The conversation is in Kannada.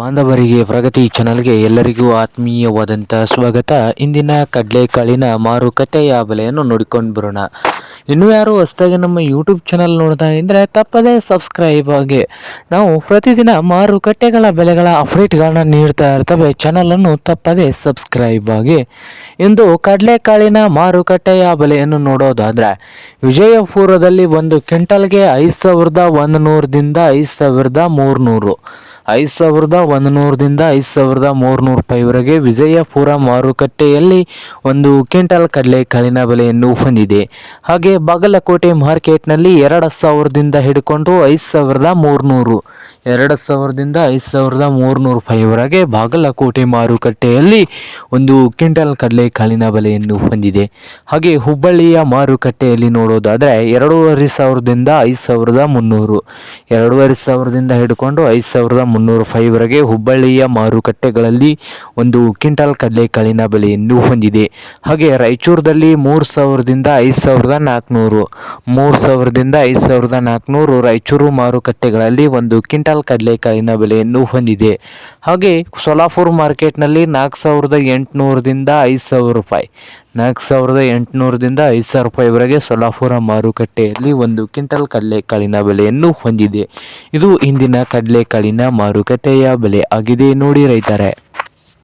ಬಾಂಧವರಿಗೆ ಪ್ರಗತಿ ಚಾನಲ್ಗೆ ಎಲ್ಲರಿಗೂ ಆತ್ಮೀಯವಾದಂಥ ಸ್ವಾಗತ. ಇಂದಿನ ಕಡಲೆಕಾಳಿನ ಮಾರುಕಟ್ಟೆಯ ಬೆಲೆಯನ್ನು ನೋಡಿಕೊಂಡು ಬರೋಣ. ಇನ್ನೂ ಯಾರು ಹೊಸದಾಗಿ ನಮ್ಮ ಯೂಟ್ಯೂಬ್ ಚಾನಲ್ ನೋಡ್ತಾ ಇದ್ದರೆ ತಪ್ಪದೇ ಸಬ್ಸ್ಕ್ರೈಬ್ ಆಗಿ. ನಾವು ಪ್ರತಿದಿನ ಮಾರುಕಟ್ಟೆಗಳ ಬೆಲೆಗಳ ಅಪ್ಡೇಟ್ಗಳನ್ನ ನೀಡ್ತಾ ಇರ್ತವೆ. ಚಾನಲನ್ನು ತಪ್ಪದೇ ಸಬ್ಸ್ಕ್ರೈಬ್ ಆಗಿ. ಇಂದು ಕಡಲೆಕಾಳಿನ ಮಾರುಕಟ್ಟೆಯ ಬೆಲೆಯನ್ನು ನೋಡೋದಾದರೆ ವಿಜಯಪುರದಲ್ಲಿ ಒಂದು ಕ್ವಿಂಟಲ್ಗೆ 5100ದಿಂದ 5300, 5100ದಿಂದ 5300 ರೂಪಾಯಿವರೆಗೆ ವಿಜಯಪುರ ಮಾರುಕಟ್ಟೆಯಲ್ಲಿ ಒಂದು ಕ್ವಿಂಟಲ್ ಕಡಲೆಕಾಳಿನ ಬೆಲೆಯನ್ನು ಹೊಂದಿದೆ. ಹಾಗೆ ಬಾಗಲಕೋಟೆ ಮಾರ್ಕೆಟ್ನಲ್ಲಿ 2000ದಿಂದ ಹಿಡ್ಕೊಂಡು 5300, 2000ದಿಂದ 5300 ರೂಪಾಯಿವರೆಗೆ ಬಾಗಲಕೋಟೆ ಮಾರುಕಟ್ಟೆಯಲ್ಲಿ ಒಂದು ಕ್ವಿಂಟಲ್ ಕಡಲೆಕಾಳಿನ ಬೆಲೆಯನ್ನು ಹೊಂದಿದೆ. ಹಾಗೆ ಹುಬ್ಬಳ್ಳಿಯ ಮಾರುಕಟ್ಟೆಯಲ್ಲಿ ನೋಡೋದಾದರೆ 2500ದಿಂದ 5300, 2500ದಿಂದ ಹಿಡ್ಕೊಂಡು 5300 ರೂಪಾಯಿವರೆಗೆ ಹುಬ್ಬಳ್ಳಿಯ ಮಾರುಕಟ್ಟೆಗಳಲ್ಲಿ ಒಂದು ಕ್ವಿಂಟಲ್ ಕಡಲೆಕಾಳಿನ ಬೆಲೆಯನ್ನು ಹೊಂದಿದೆ. ಹಾಗೆ ರಾಯಚೂರದಲ್ಲಿ 3000ದಿಂದ 5400, 3000ದಿಂದ 5400 ರಾಯಚೂರು ಮಾರುಕಟ್ಟೆಗಳಲ್ಲಿ ಒಂದು ಕ್ವಿಂಟಲ್ ಕಡಲೆಕಾಳಿನ ಬೆಲೆಯನ್ನು ಹೊಂದಿದೆ. ಹಾಗೆ ಸೋಲಾಪುರ ಮಾರ್ಕೆಟ್ನಲ್ಲಿ 4800ದಿಂದ 5000 ರೂಪಾಯಿ, 4800ದಿಂದ 5000 ರೂಪಾಯಿವರೆಗೆ ಸೋಲಾಪುರ ಮಾರುಕಟ್ಟೆಯಲ್ಲಿ ಒಂದು ಕ್ವಿಂಟಲ್ ಕಡಲೆಕಾಳಿನ ಬೆಲೆಯನ್ನು ಹೊಂದಿದೆ. ಇದು ಇಂದಿನ ಕಡಲೆಕಾಳಿನ ಮಾರುಕಟ್ಟೆಯ ಬೆಲೆ ಆಗಿದೆ ನೋಡಿ ರೈತರೇ.